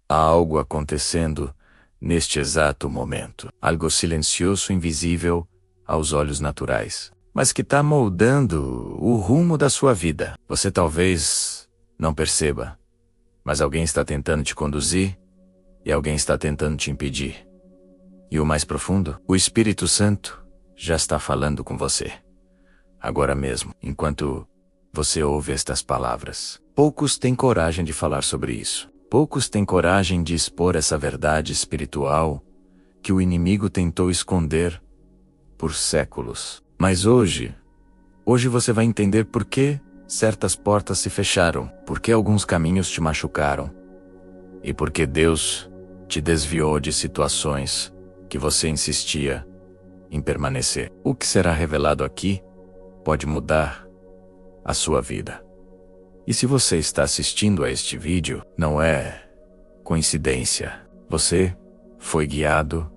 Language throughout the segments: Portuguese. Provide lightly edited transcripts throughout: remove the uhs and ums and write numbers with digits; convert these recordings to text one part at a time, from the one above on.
Há algo acontecendo neste exato momento. Algo silencioso, invisível aos olhos naturais, mas que está moldando o rumo da sua vida. Você talvez não perceba, mas alguém está tentando te conduzir e alguém está tentando te impedir. E o mais profundo, o Espírito Santo já está falando com você. Agora mesmo, enquanto você ouve estas palavras. Poucos têm coragem de falar sobre isso. Poucos têm coragem de expor essa verdade espiritual que o inimigo tentou esconder por séculos. Mas hoje você vai entender por que certas portas se fecharam, por que alguns caminhos te machucaram e por que Deus te desviou de situações que você insistia em permanecer. O que será revelado aqui pode mudar a sua vida. E se você está assistindo a este vídeo, não é coincidência. Você foi guiado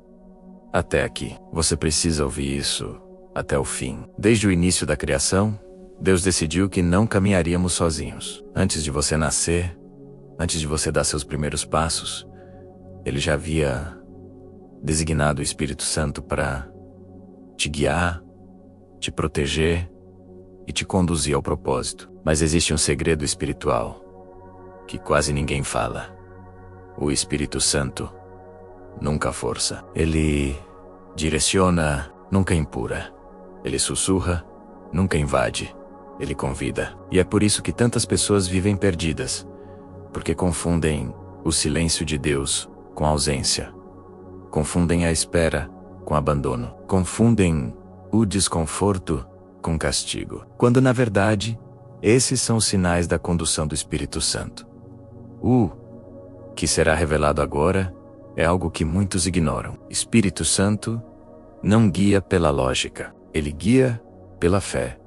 até aqui. Você precisa ouvir isso até o fim. Desde o início da criação, Deus decidiu que não caminharíamos sozinhos. Antes de você nascer, antes de você dar seus primeiros passos, Ele já havia designado o Espírito Santo para te guiar, te proteger e te conduzir ao propósito. Mas existe um segredo espiritual que quase ninguém fala. O Espírito Santo nunca força. Ele direciona, nunca impura. Ele sussurra, nunca invade. Ele convida. E é por isso que tantas pessoas vivem perdidas, porque confundem o silêncio de Deus com a ausência. Confundem a espera com abandono. Confundem o desconforto com castigo. Quando na verdade, esses são os sinais da condução do Espírito Santo. O que será revelado agora é algo que muitos ignoram. Espírito Santo não guia pela lógica. Ele guia pela fé.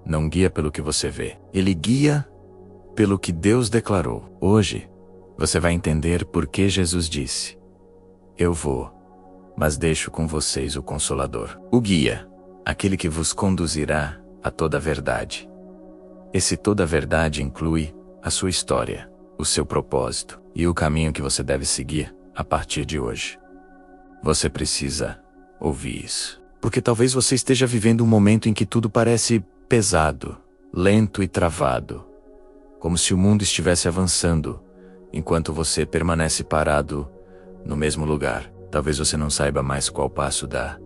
Não guia pelo que você vê. Ele guia pelo que Deus declarou. Hoje, você vai entender por que Jesus disse: Eu vou, mas deixo com vocês o Consolador. O guia, aquele que vos conduzirá a toda a verdade. Esse toda a verdade inclui a sua história, o seu propósito e o caminho que você deve seguir a partir de hoje. Você precisa ouvir isso, porque talvez você esteja vivendo um momento em que tudo parece pesado, lento e travado, como se o mundo estivesse avançando, enquanto você permanece parado no mesmo lugar. Talvez você não saiba mais qual passo dar,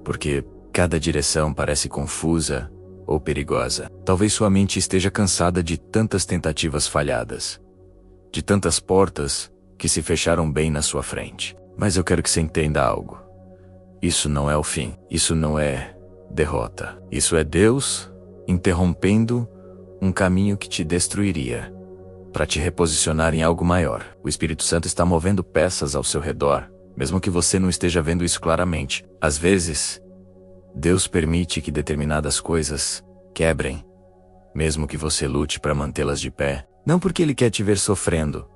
porque cada direção parece confusa ou perigosa. Talvez sua mente esteja cansada de tantas tentativas falhadas, de tantas portas que se fecharam bem na sua frente. Mas eu quero que você entenda algo. Isso não é o fim. Isso não é derrota. Isso é Deus interrompendo um caminho que te destruiria, para te reposicionar em algo maior. O Espírito Santo está movendo peças ao seu redor, mesmo que você não esteja vendo isso claramente. Às vezes, Deus permite que determinadas coisas quebrem, mesmo que você lute para mantê-las de pé. Não porque Ele quer te ver sofrendo,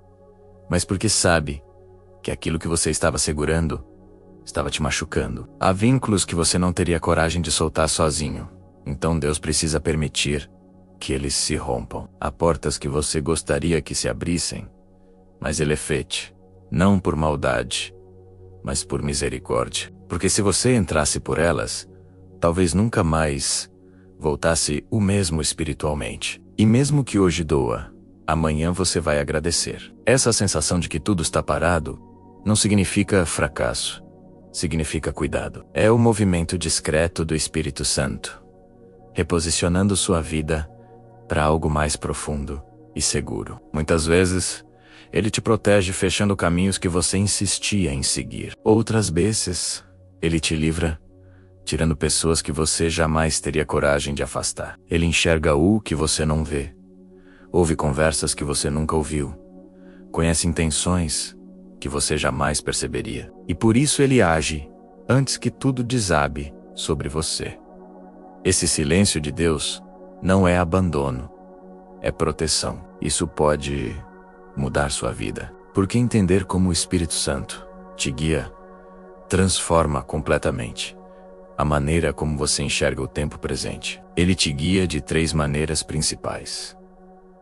mas porque sabe que aquilo que você estava segurando estava te machucando. Há vínculos que você não teria coragem de soltar sozinho, então Deus precisa permitir que eles se rompam. Há portas que você gostaria que se abrissem, mas Ele feche, não por maldade, mas por misericórdia. Porque se você entrasse por elas, talvez nunca mais voltasse o mesmo espiritualmente. E mesmo que hoje doa, amanhã você vai agradecer. Essa sensação de que tudo está parado não significa fracasso, significa cuidado. É o movimento discreto do Espírito Santo, reposicionando sua vida para algo mais profundo e seguro. Muitas vezes, Ele te protege fechando caminhos que você insistia em seguir. Outras vezes, Ele te livra tirando pessoas que você jamais teria coragem de afastar. Ele enxerga o que você não vê, ouve conversas que você nunca ouviu, conhece intenções que você jamais perceberia. E por isso Ele age antes que tudo desabe sobre você. Esse silêncio de Deus não é abandono, é proteção. Isso pode mudar sua vida, porque entender como o Espírito Santo te guia transforma completamente a maneira como você enxerga o tempo presente. Ele te guia de 3 maneiras principais: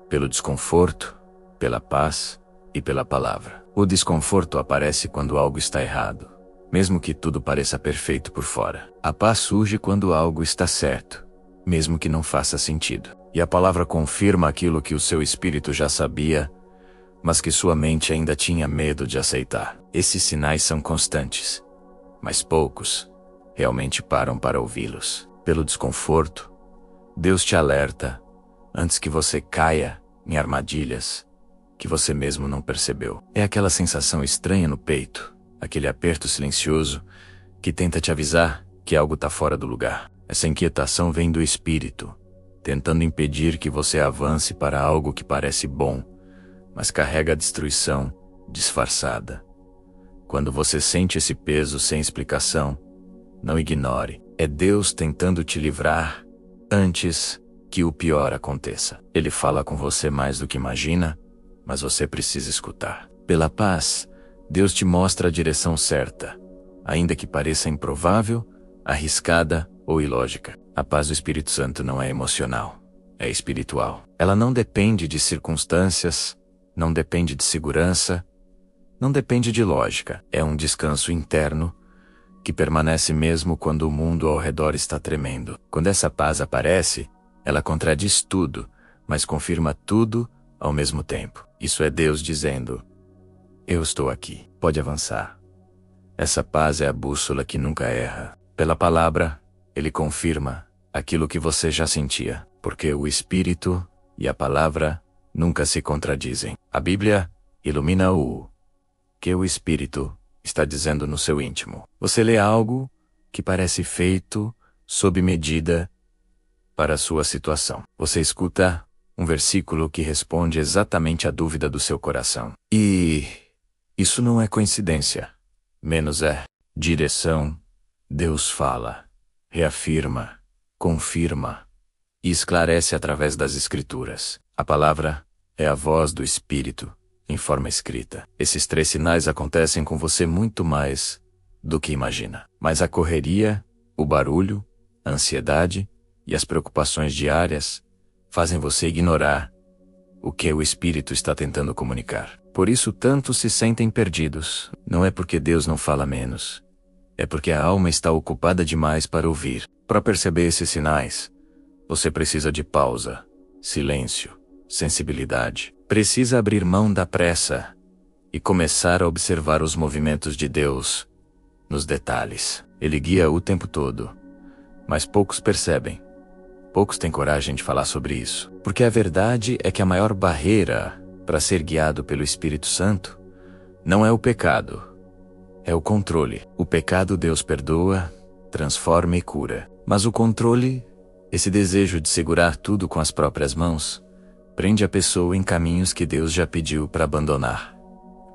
pelo desconforto, pela paz e pela palavra. O desconforto aparece quando algo está errado, mesmo que tudo pareça perfeito por fora. A paz surge quando algo está certo, mesmo que não faça sentido. E a palavra confirma aquilo que o seu espírito já sabia, mas que sua mente ainda tinha medo de aceitar. Esses sinais são constantes, mas poucos realmente param para ouvi-los. Pelo desconforto, Deus te alerta antes que você caia em armadilhas que você mesmo não percebeu. É aquela sensação estranha no peito, aquele aperto silencioso que tenta te avisar que algo está fora do lugar. Essa inquietação vem do espírito, tentando impedir que você avance para algo que parece bom, mas carrega a destruição disfarçada. Quando você sente esse peso sem explicação, não ignore. É Deus tentando te livrar antes que o pior aconteça. Ele fala com você mais do que imagina, mas você precisa escutar. Pela paz, Deus te mostra a direção certa, ainda que pareça improvável, arriscada ou ilógica. A paz do Espírito Santo não é emocional, é espiritual. Ela não depende de circunstâncias, não depende de segurança, não depende de lógica. É um descanso interno que permanece mesmo quando o mundo ao redor está tremendo. Quando essa paz aparece, ela contradiz tudo, mas confirma tudo ao mesmo tempo. Isso é Deus dizendo: eu estou aqui, pode avançar. Essa paz é a bússola que nunca erra. Pela palavra, Ele confirma aquilo que você já sentia, porque o Espírito e a palavra nunca se contradizem. A Bíblia ilumina o que o Espírito está dizendo no seu íntimo. Você lê algo que parece feito sob medida para a sua situação. Você escuta um versículo que responde exatamente à dúvida do seu coração. E isso não é coincidência, menos é direção. Deus fala, reafirma, confirma e esclarece através das Escrituras. A palavra é a voz do Espírito em forma escrita. Esses 3 sinais acontecem com você muito mais do que imagina. Mas a correria, o barulho, a ansiedade e as preocupações diárias fazem você ignorar o que o Espírito está tentando comunicar. Por isso tantos se sentem perdidos. Não é porque Deus não fala menos, é porque a alma está ocupada demais para ouvir. Para perceber esses sinais, você precisa de pausa, silêncio, sensibilidade. Precisa abrir mão da pressa e começar a observar os movimentos de Deus nos detalhes. Ele guia o tempo todo, mas poucos percebem. Poucos têm coragem de falar sobre isso, porque a verdade é que a maior barreira para ser guiado pelo Espírito Santo não é o pecado, é o controle. O pecado Deus perdoa, transforma e cura. Mas o controle, esse desejo de segurar tudo com as próprias mãos, prende a pessoa em caminhos que Deus já pediu para abandonar.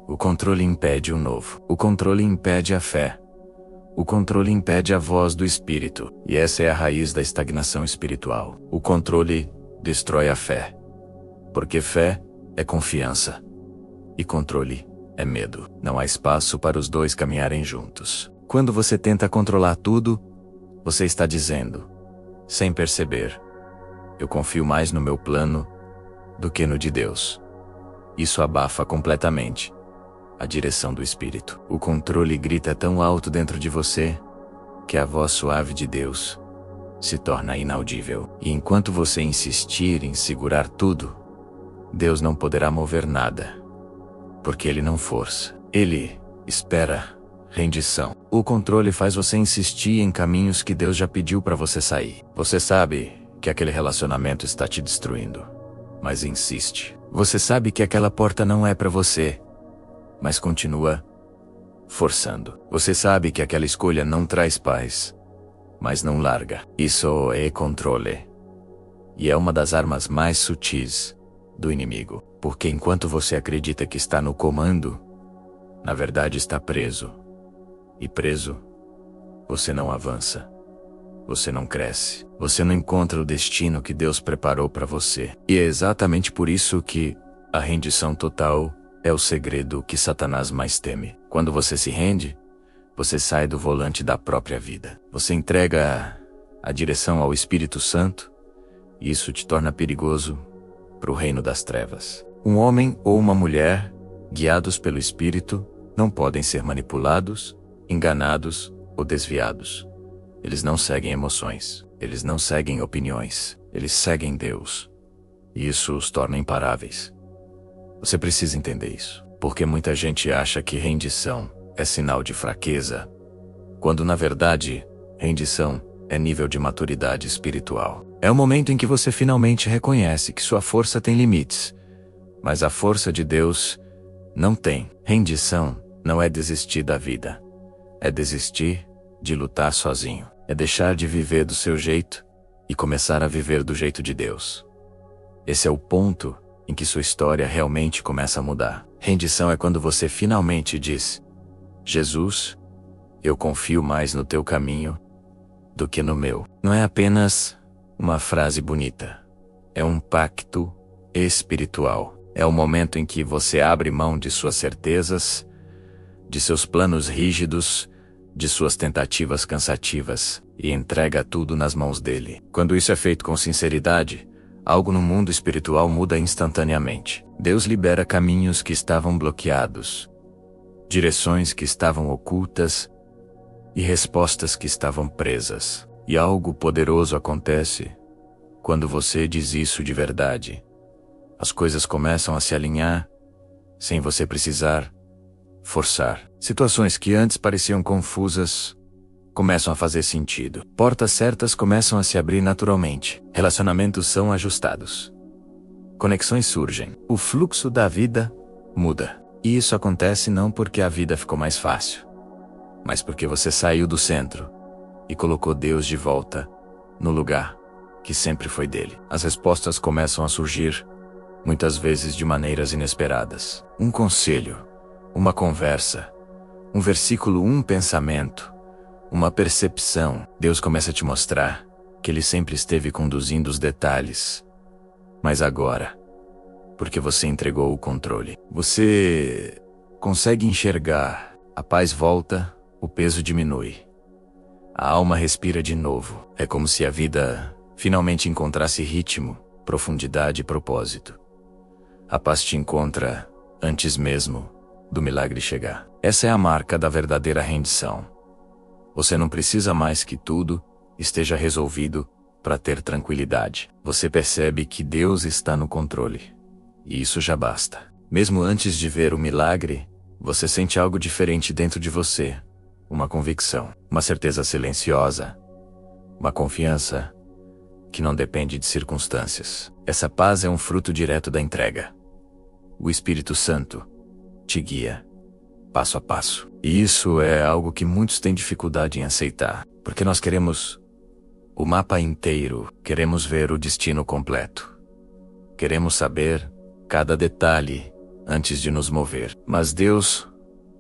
O controle impede o novo. O controle impede a fé. O controle impede a voz do Espírito. E essa é a raiz da estagnação espiritual. O controle destrói a fé. Porque fé é confiança. E controle é medo. Não há espaço para os dois caminharem juntos. Quando você tenta controlar tudo, você está dizendo, sem perceber, eu confio mais no meu plano do que no de Deus. Isso abafa completamente a direção do Espírito. O controle grita tão alto dentro de você que a voz suave de Deus se torna inaudível. E enquanto você insistir em segurar tudo, Deus não poderá mover nada, porque Ele não força. Ele espera rendição. O controle faz você insistir em caminhos que Deus já pediu para você sair. Você sabe que aquele relacionamento está te destruindo, mas insiste. Você sabe que aquela porta não é para você, mas continua forçando. Você sabe que aquela escolha não traz paz, mas não larga. Isso é controle. E é uma das armas mais sutis do inimigo. Porque enquanto você acredita que está no comando, na verdade está preso. E preso, você não avança. Você não cresce. Você não encontra o destino que Deus preparou para você. E é exatamente por isso que a rendição total é o segredo que Satanás mais teme. Quando você se rende, você sai do volante da própria vida. Você entrega a direção ao Espírito Santo, e isso te torna perigoso para o reino das trevas. Um homem ou uma mulher guiados pelo Espírito, não podem ser manipulados, enganados ou desviados. Eles não seguem emoções, eles não seguem opiniões, eles seguem Deus. E isso os torna imparáveis. Você precisa entender isso, porque muita gente acha que rendição é sinal de fraqueza, quando na verdade, rendição é nível de maturidade espiritual. É o momento em que você finalmente reconhece que sua força tem limites, mas a força de Deus não tem. Rendição não é desistir da vida. É desistir de lutar sozinho. É deixar de viver do seu jeito e começar a viver do jeito de Deus. Esse é o ponto em que sua história realmente começa a mudar. Rendição é quando você finalmente diz: Jesus, eu confio mais no teu caminho do que no meu. Não é apenas uma frase bonita. É um pacto espiritual. É o momento em que você abre mão de suas certezas, de seus planos rígidos, de suas tentativas cansativas, e entrega tudo nas mãos dele. Quando isso é feito com sinceridade, algo no mundo espiritual muda instantaneamente. Deus libera caminhos que estavam bloqueados, direções que estavam ocultas e respostas que estavam presas. E algo poderoso acontece quando você diz isso de verdade. As coisas começam a se alinhar sem você precisar forçar. Situações que antes pareciam confusas começam a fazer sentido. Portas certas começam a se abrir naturalmente. Relacionamentos são ajustados. Conexões surgem. O fluxo da vida muda. E isso acontece não porque a vida ficou mais fácil, mas porque você saiu do centro e colocou Deus de volta no lugar que sempre foi dele. As respostas começam a surgir, muitas vezes de maneiras inesperadas. Um conselho, uma conversa, um versículo, um pensamento, uma percepção. Deus começa a te mostrar que Ele sempre esteve conduzindo os detalhes. Mas agora, porque você entregou o controle, você consegue enxergar. A paz volta, o peso diminui. A alma respira de novo. É como se a vida finalmente encontrasse ritmo, profundidade e propósito. A paz te encontra antes mesmo do milagre chegar. Essa é a marca da verdadeira rendição. Você não precisa mais que tudo esteja resolvido para ter tranquilidade. Você percebe que Deus está no controle. E isso já basta. Mesmo antes de ver o milagre, você sente algo diferente dentro de você. Uma convicção, uma certeza silenciosa, uma confiança que não depende de circunstâncias. Essa paz é um fruto direto da entrega. O Espírito Santo te guia, passo a passo. E isso é algo que muitos têm dificuldade em aceitar, porque nós queremos o mapa inteiro, queremos ver o destino completo. Queremos saber cada detalhe antes de nos mover. Mas Deus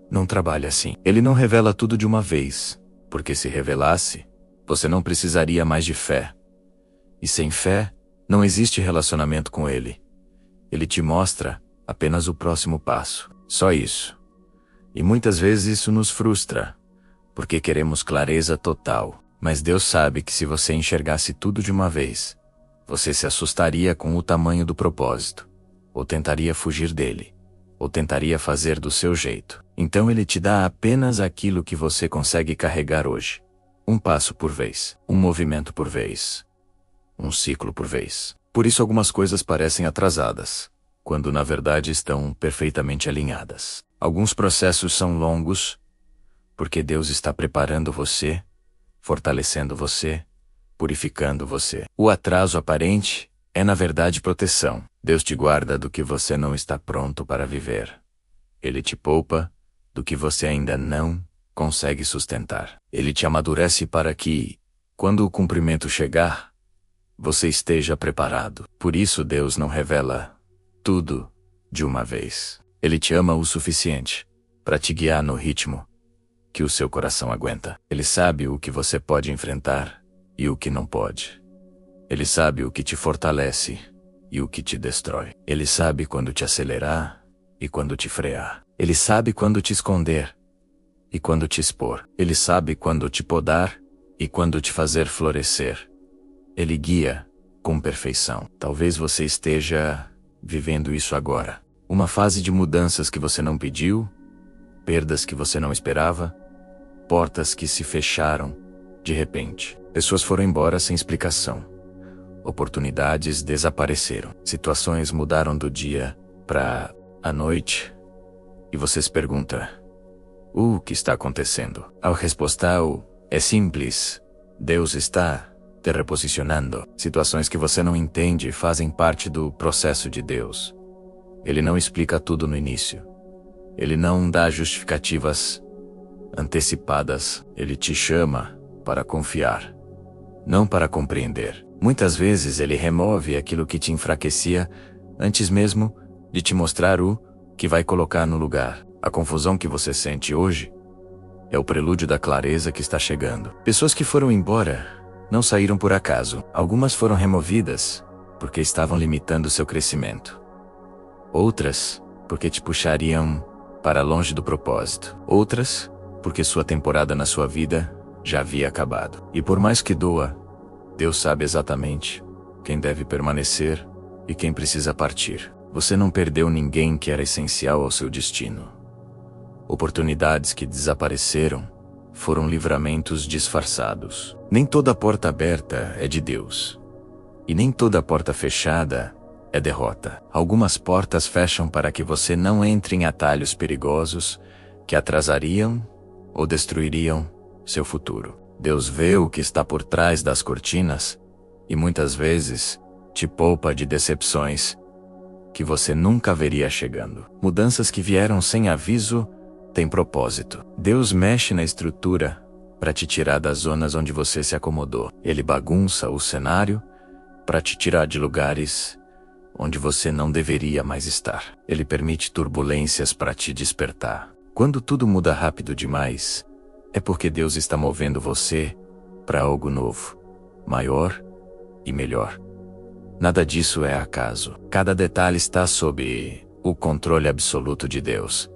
não trabalha assim. Ele não revela tudo de uma vez, porque se revelasse, você não precisaria mais de fé. E sem fé, não existe relacionamento com Ele. Ele te mostra apenas o próximo passo. Só isso. E muitas vezes isso nos frustra, porque queremos clareza total. Mas Deus sabe que se você enxergasse tudo de uma vez, você se assustaria com o tamanho do propósito, ou tentaria fugir dele, ou tentaria fazer do seu jeito. Então Ele te dá apenas aquilo que você consegue carregar hoje. Um passo por vez, um movimento por vez, um ciclo por vez. Por isso algumas coisas parecem atrasadas, quando na verdade estão perfeitamente alinhadas. Alguns processos são longos, porque Deus está preparando você, fortalecendo você, purificando você. O atraso aparente é na verdade proteção. Deus te guarda do que você não está pronto para viver. Ele te poupa do que você ainda não consegue sustentar. Ele te amadurece para que, quando o cumprimento chegar, você esteja preparado. Por isso Deus não revela tudo de uma vez. Ele te ama o suficiente para te guiar no ritmo que o seu coração aguenta. Ele sabe o que você pode enfrentar e o que não pode. Ele sabe o que te fortalece e o que te destrói. Ele sabe quando te acelerar e quando te frear. Ele sabe quando te esconder e quando te expor. Ele sabe quando te podar e quando te fazer florescer. Ele guia com perfeição. Talvez você esteja vivendo isso agora. Uma fase de mudanças que você não pediu, perdas que você não esperava, portas que se fecharam de repente. Pessoas foram embora sem explicação. Oportunidades desapareceram. Situações mudaram do dia para a noite. E você se pergunta: o que está acontecendo? A resposta é simples. Deus está te reposicionando. Situações que você não entende fazem parte do processo de Deus. Ele não explica tudo no início. Ele não dá justificativas antecipadas. Ele te chama para confiar, não para compreender. Muitas vezes ele remove aquilo que te enfraquecia antes mesmo de te mostrar o que vai colocar no lugar. A confusão que você sente hoje é o prelúdio da clareza que está chegando. Pessoas que foram embora não saíram por acaso. Algumas foram removidas porque estavam limitando seu crescimento. Outras porque te puxariam para longe do propósito. Outras porque sua temporada na sua vida já havia acabado. E por mais que doa, Deus sabe exatamente quem deve permanecer e quem precisa partir. Você não perdeu ninguém que era essencial ao seu destino. Oportunidades que desapareceram foram livramentos disfarçados. Nem toda porta aberta é de Deus. E nem toda porta fechada é derrota. Algumas portas fecham para que você não entre em atalhos perigosos que atrasariam ou destruiriam seu futuro. Deus vê o que está por trás das cortinas e muitas vezes te poupa de decepções que você nunca veria chegando. Mudanças que vieram sem aviso têm propósito. Deus mexe na estrutura para te tirar das zonas onde você se acomodou. Ele bagunça o cenário para te tirar de lugares onde você não deveria mais estar. Ele permite turbulências para te despertar. Quando tudo muda rápido demais, é porque Deus está movendo você para algo novo, maior e melhor. Nada disso é acaso. Cada detalhe está sob o controle absoluto de Deus.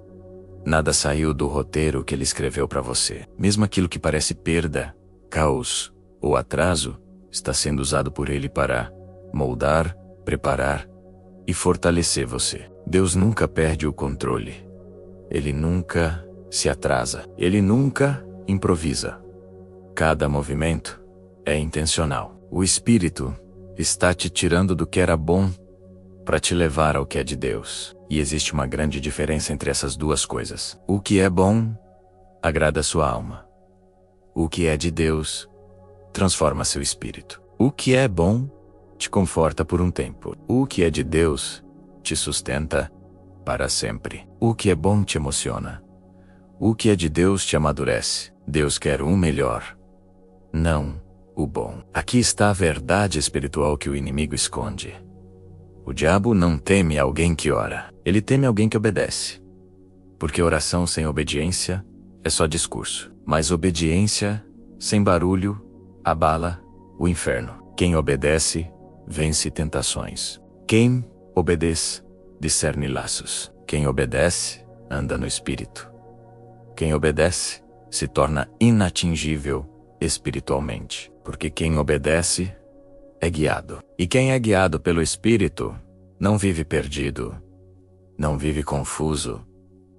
Nada saiu do roteiro que Ele escreveu para você. Mesmo aquilo que parece perda, caos ou atraso, está sendo usado por Ele para moldar, preparar e fortalecer você. Deus nunca perde o controle. Ele nunca se atrasa. Ele nunca improvisa. Cada movimento é intencional. O Espírito está te tirando do que era bom para te levar ao que é de Deus. E existe uma grande diferença entre essas duas coisas. O que é bom agrada a sua alma. O que é de Deus transforma seu espírito. O que é bom te conforta por um tempo. O que é de Deus te sustenta para sempre. O que é bom te emociona. O que é de Deus te amadurece. Deus quer o melhor, não o bom. Aqui está a verdade espiritual que o inimigo esconde. O diabo não teme alguém que ora. Ele teme alguém que obedece. Porque oração sem obediência é só discurso. Mas obediência sem barulho abala o inferno. Quem obedece vence tentações. Quem obedece discerne laços. Quem obedece anda no espírito. Quem obedece se torna inatingível espiritualmente. Porque quem obedece é guiado. E quem é guiado pelo Espírito não vive perdido, não vive confuso,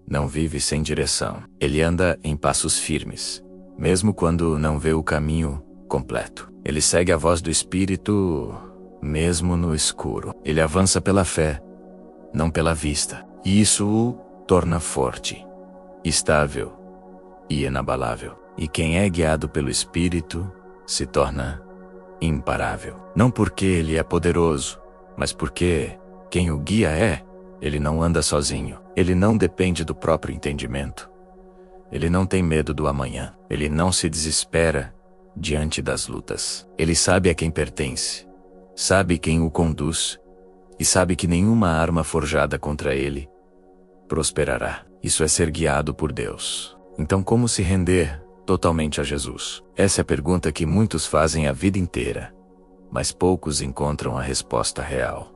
não vive sem direção. Ele anda em passos firmes, mesmo quando não vê o caminho completo. Ele segue a voz do Espírito, mesmo no escuro. Ele avança pela fé, não pela vista. E isso o torna forte, estável e inabalável. E quem é guiado pelo Espírito se torna imparável. Não porque ele é poderoso, mas porque quem o guia ele não anda sozinho. Ele não depende do próprio entendimento. Ele não tem medo do amanhã. Ele não se desespera diante das lutas. Ele sabe a quem pertence, sabe quem o conduz e sabe que nenhuma arma forjada contra ele prosperará. Isso é ser guiado por Deus. Então, como se render totalmente a Jesus? Essa é a pergunta que muitos fazem a vida inteira, mas poucos encontram a resposta real.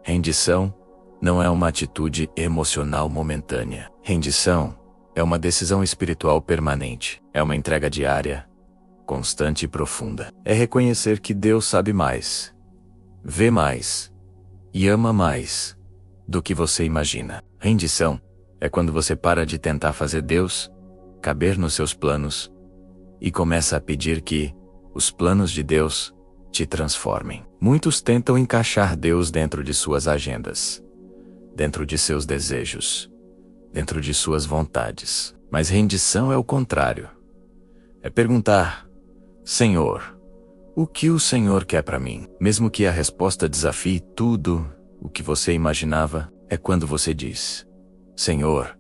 Rendição não é uma atitude emocional momentânea. Rendição é uma decisão espiritual permanente. É uma entrega diária, constante e profunda. É reconhecer que Deus sabe mais, vê mais e ama mais do que você imagina. Rendição é quando você para de tentar fazer Deus caber nos seus planos e começa a pedir que os planos de Deus te transformem. Muitos tentam encaixar Deus dentro de suas agendas, dentro de seus desejos, dentro de suas vontades. Mas rendição é o contrário. É perguntar: Senhor, o que o Senhor quer para mim? Mesmo que a resposta desafie tudo o que você imaginava, é quando você diz: Senhor,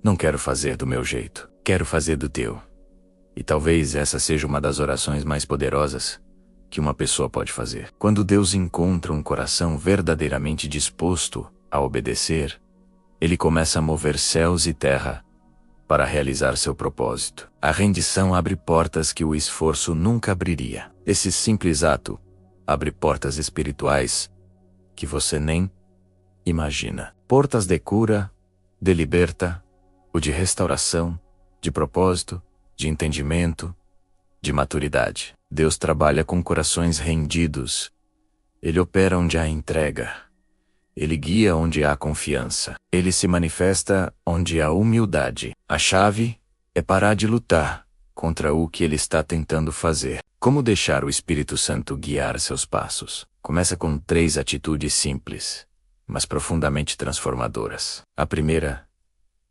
não quero fazer do meu jeito, quero fazer do teu. E talvez essa seja uma das orações mais poderosas que uma pessoa pode fazer. Quando Deus encontra um coração verdadeiramente disposto a obedecer, Ele começa a mover céus e terra para realizar seu propósito. A rendição abre portas que o esforço nunca abriria. Esse simples ato abre portas espirituais que você nem imagina. Portas de cura, de liberta, ou de restauração, de propósito, de entendimento, de maturidade. Deus trabalha com corações rendidos. Ele opera onde há entrega. Ele guia onde há confiança. Ele se manifesta onde há humildade. A chave é parar de lutar contra o que ele está tentando fazer. Como deixar o Espírito Santo guiar seus passos? Começa com 3 atitudes simples, mas profundamente transformadoras. A primeira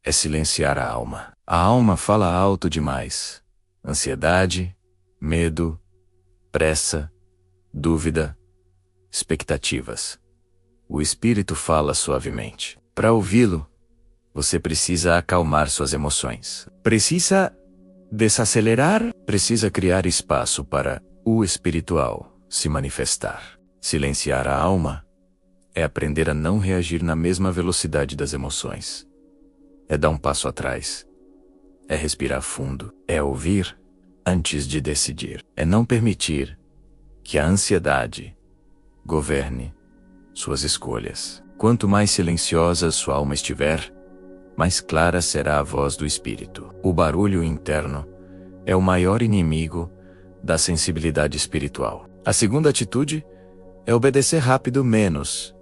é silenciar a alma. A alma fala alto demais. Ansiedade, medo, pressa, dúvida, expectativas. O Espírito fala suavemente. Para ouvi-lo, você precisa acalmar suas emoções. Precisa desacelerar, precisa criar espaço para o espiritual se manifestar. Silenciar a alma é aprender a não reagir na mesma velocidade das emoções. É dar um passo atrás. É respirar fundo. É ouvir antes de decidir. É não permitir que a ansiedade governe suas escolhas. Quanto mais silenciosa sua alma estiver, mais clara será a voz do Espírito. O barulho interno é o maior inimigo da sensibilidade espiritual. A segunda atitude é obedecer rápido menos,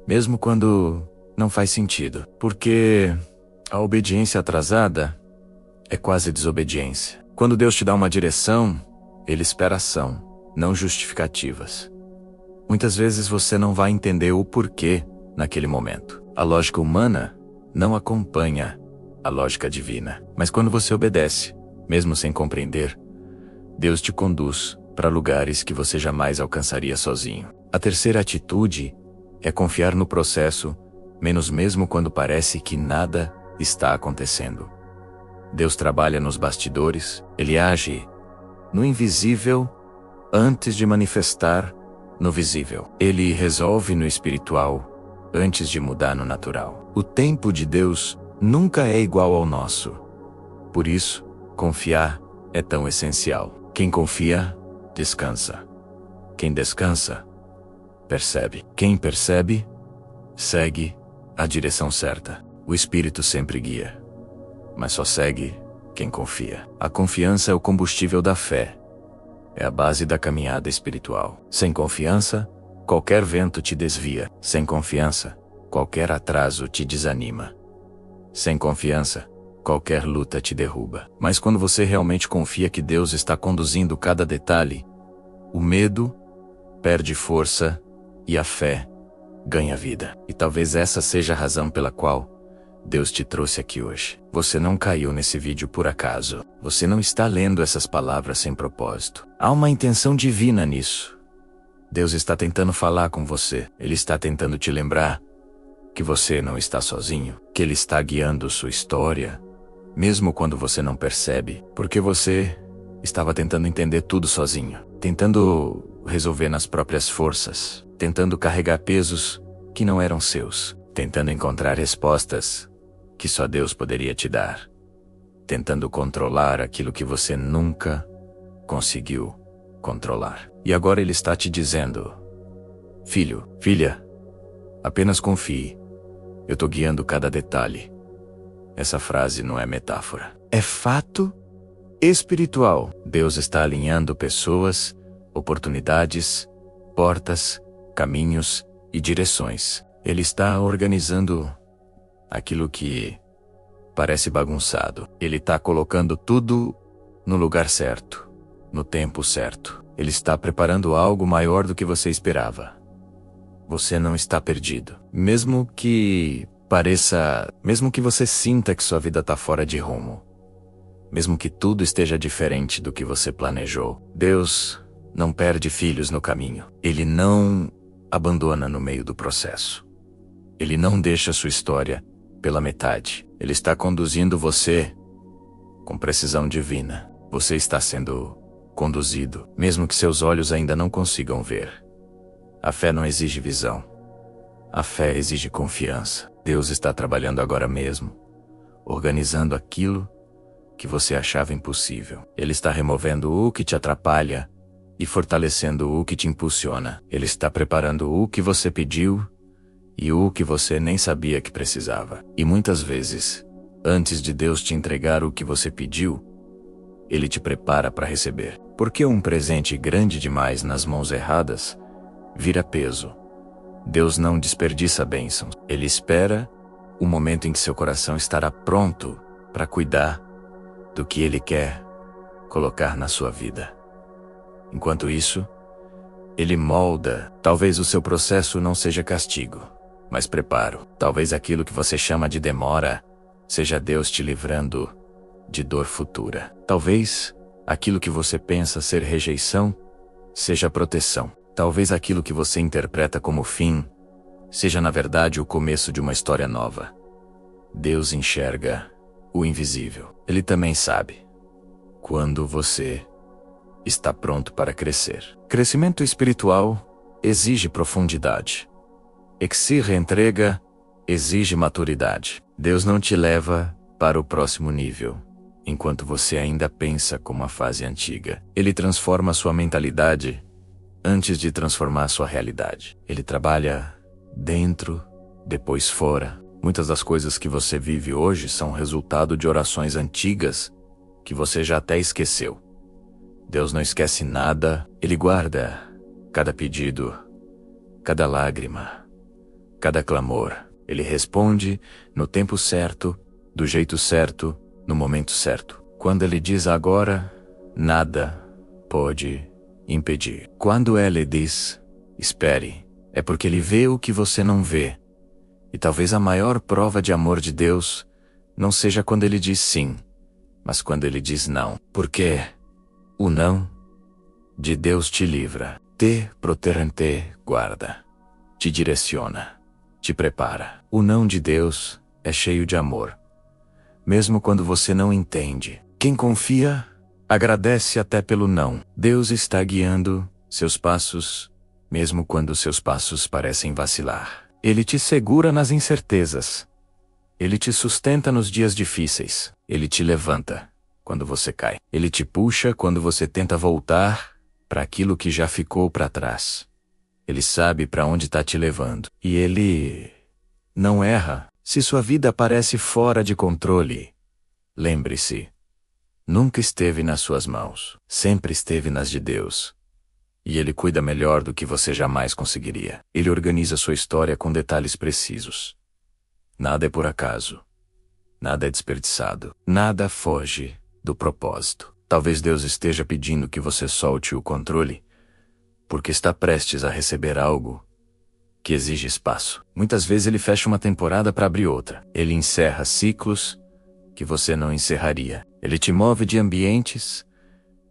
mesmo quando não faz sentido, porque a obediência atrasada é quase desobediência. Quando Deus te dá uma direção, Ele espera ação, não justificativas. Muitas vezes você não vai entender o porquê naquele momento. A lógica humana não acompanha a lógica divina. Mas quando você obedece, mesmo sem compreender, Deus te conduz para lugares que você jamais alcançaria sozinho. A terceira atitude é confiar no processo, menos mesmo quando parece que nada está acontecendo. Deus trabalha nos bastidores, Ele age no invisível antes de manifestar no visível. Ele resolve no espiritual antes de mudar no natural. O tempo de Deus nunca é igual ao nosso. Por isso, confiar é tão essencial. Quem confia, descansa. Quem descansa, percebe. Quem percebe, segue a direção certa. O Espírito sempre guia, mas só segue quem confia. A confiança é o combustível da fé. É a base da caminhada espiritual. Sem confiança, qualquer vento te desvia. Sem confiança, qualquer atraso te desanima. Sem confiança, qualquer luta te derruba. Mas quando você realmente confia que Deus está conduzindo cada detalhe, o medo perde força e a fé ganha vida. E talvez essa seja a razão pela qual Deus te trouxe aqui hoje. Você não caiu nesse vídeo por acaso. Você não está lendo essas palavras sem propósito. Há uma intenção divina nisso. Deus está tentando falar com você. Ele está tentando te lembrar que você não está sozinho, que Ele está guiando sua história, mesmo quando você não percebe, porque você estava tentando entender tudo sozinho, tentando resolver nas próprias forças, tentando carregar pesos que não eram seus, tentando encontrar respostas que só Deus poderia te dar, tentando controlar aquilo que você nunca conseguiu controlar. E agora Ele está te dizendo: filho, filha, apenas confie. Eu estou guiando cada detalhe. Essa frase não é metáfora. É fato espiritual. Deus está alinhando pessoas, oportunidades, portas, caminhos e direções. Ele está organizando aquilo que parece bagunçado. Ele está colocando tudo no lugar certo, no tempo certo. Ele está preparando algo maior do que você esperava. Você não está perdido. Mesmo que você sinta que sua vida está fora de rumo, mesmo que tudo esteja diferente do que você planejou, Deus não perde filhos no caminho. Ele não abandona no meio do processo. Ele não deixa sua história pela metade. Ele está conduzindo você com precisão divina. Você está sendo conduzido, mesmo que seus olhos ainda não consigam ver. A fé não exige visão. A fé exige confiança. Deus está trabalhando agora mesmo, organizando aquilo que você achava impossível. Ele está removendo o que te atrapalha e fortalecendo o que te impulsiona. Ele está preparando o que você pediu e o que você nem sabia que precisava. E muitas vezes, antes de Deus te entregar o que você pediu, Ele te prepara para receber. Porque um presente grande demais nas mãos erradas vira peso. Deus não desperdiça bênçãos. Ele espera o momento em que seu coração estará pronto para cuidar do que Ele quer colocar na sua vida. Enquanto isso, Ele molda. Talvez o seu processo não seja castigo, mas preparo. Talvez aquilo que você chama de demora seja Deus te livrando de dor futura. Talvez aquilo que você pensa ser rejeição seja proteção. Talvez aquilo que você interpreta como fim seja na verdade o começo de uma história nova. Deus enxerga o invisível. Ele também sabe quando você está pronto para crescer. Crescimento espiritual exige profundidade. Exir entrega exige maturidade. Deus não te leva para o próximo nível enquanto você ainda pensa como a fase antiga. Ele transforma sua mentalidade antes de transformar sua realidade. Ele trabalha dentro, depois fora. Muitas das coisas que você vive hoje são resultado de orações antigas que você já até esqueceu. Deus não esquece nada. Ele guarda cada pedido, cada lágrima, cada clamor. Ele responde no tempo certo, do jeito certo, no momento certo. Quando Ele diz agora, nada pode impedir. Quando Ele diz, espere, é porque Ele vê o que você não vê. E talvez a maior prova de amor de Deus não seja quando Ele diz sim, mas quando Ele diz não. Porque o não de Deus te livra, te protege, guarda, te direciona, te prepara. O não de Deus é cheio de amor, mesmo quando você não entende. Quem confia, agradece até pelo não. Deus está guiando seus passos, mesmo quando seus passos parecem vacilar. Ele te segura nas incertezas. Ele te sustenta nos dias difíceis. Ele te levanta quando você cai. Ele te puxa quando você tenta voltar para aquilo que já ficou para trás. Ele sabe para onde está te levando. E Ele não erra. Se sua vida parece fora de controle, lembre-se, nunca esteve nas suas mãos, sempre esteve nas de Deus. E Ele cuida melhor do que você jamais conseguiria. Ele organiza sua história com detalhes precisos. Nada é por acaso. Nada é desperdiçado. Nada foge do propósito. Talvez Deus esteja pedindo que você solte o controle, porque está prestes a receber algo que exige espaço. Muitas vezes Ele fecha uma temporada para abrir outra. Ele encerra ciclos que você não encerraria. Ele te move de ambientes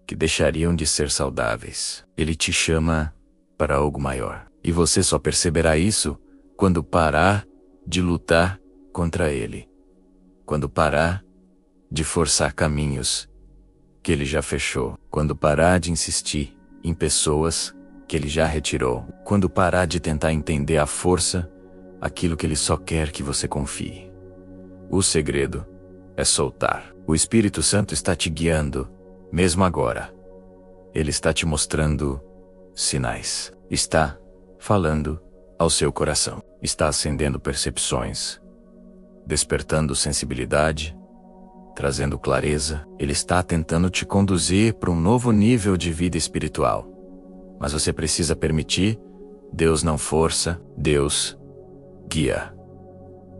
que deixariam de ser saudáveis. Ele te chama para algo maior. E você só perceberá isso quando parar de lutar contra Ele. Quando parar de forçar caminhos que Ele já fechou. Quando parar de insistir em pessoas que Ele já retirou. Quando parar de tentar entender à força aquilo que Ele só quer que você confie. O segredo é soltar. O Espírito Santo está te guiando, mesmo agora. Ele está te mostrando sinais. Está falando ao seu coração. Está acendendo percepções, despertando sensibilidade, trazendo clareza. Ele está tentando te conduzir para um novo nível de vida espiritual. Mas você precisa permitir. Deus não força, Deus guia.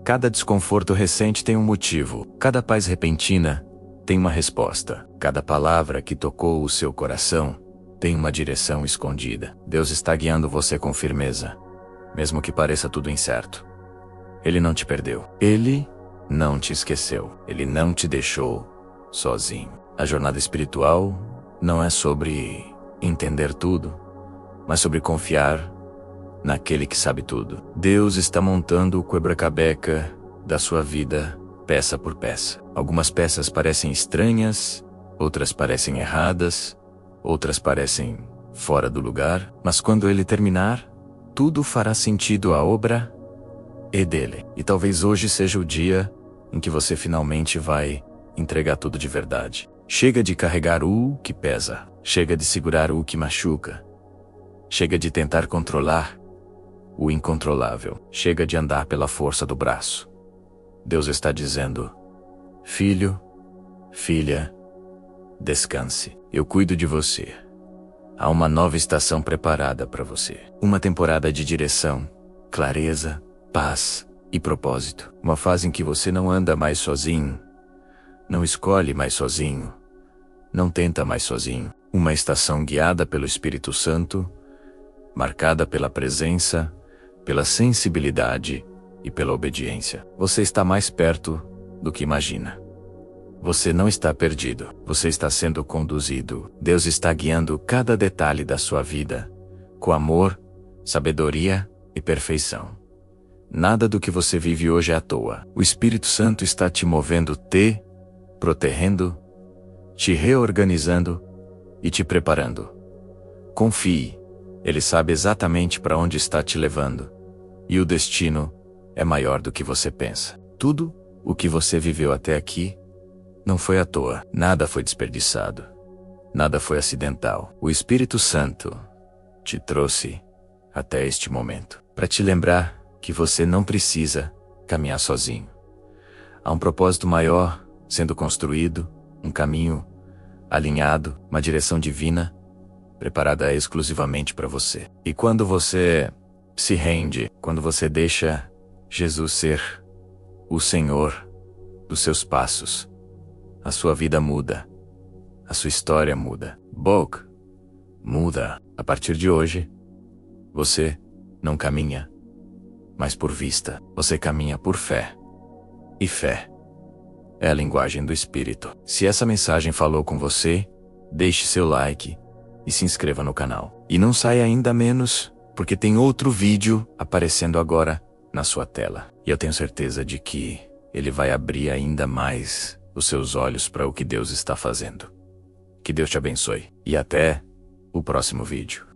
Cada desconforto recente tem um motivo. Cada paz repentina tem uma resposta. Cada palavra que tocou o seu coração tem uma direção escondida. Deus está guiando você com firmeza, mesmo que pareça tudo incerto. Ele não te perdeu. Ele não te esqueceu. Ele não te deixou sozinho. A jornada espiritual não é sobre entender tudo, mas sobre confiar naquele que sabe tudo. Deus está montando o quebra-cabeça da sua vida, peça por peça. Algumas peças parecem estranhas, outras parecem erradas, outras parecem fora do lugar, mas quando ele terminar, tudo fará sentido. A obra é dele. E talvez hoje seja o dia em que você finalmente vai entregar tudo de verdade. Chega de carregar o que pesa. Chega de segurar o que machuca. Chega de tentar controlar o incontrolável. Chega de andar pela força do braço. Deus está dizendo: filho, filha, descanse. Eu cuido de você. Há uma nova estação preparada para você. Uma temporada de direção, clareza, paz e propósito. Uma fase em que você não anda mais sozinho, não escolhe mais sozinho, não tenta mais sozinho. Uma estação guiada pelo Espírito Santo, marcada pela presença, pela sensibilidade e pela obediência. Você está mais perto do que imagina. Você não está perdido. Você está sendo conduzido. Deus está guiando cada detalhe da sua vida, com amor, sabedoria e perfeição. Nada do que você vive hoje é à toa. O Espírito Santo está te movendo, te protegendo, te reorganizando e te preparando. Confie. Ele sabe exatamente para onde está te levando. E o destino é maior do que você pensa. Tudo o que você viveu até aqui não foi à toa. Nada foi desperdiçado. Nada foi acidental. O Espírito Santo te trouxe até este momento para te lembrar que você não precisa caminhar sozinho. Há um propósito maior sendo construído, um caminho alinhado, uma direção divina preparada exclusivamente para você. E quando você se rende, quando você deixa Jesus ser o Senhor dos seus passos, a sua vida muda, a sua história muda. Bog muda. A partir de hoje, você não caminha mais por vista, você caminha por fé. E fé é a linguagem do Espírito. Se essa mensagem falou com você, deixe seu like e se inscreva no canal. E não saia ainda menos, porque tem outro vídeo aparecendo agora na sua tela. E eu tenho certeza de que ele vai abrir ainda mais os seus olhos para o que Deus está fazendo. Que Deus te abençoe. E até o próximo vídeo.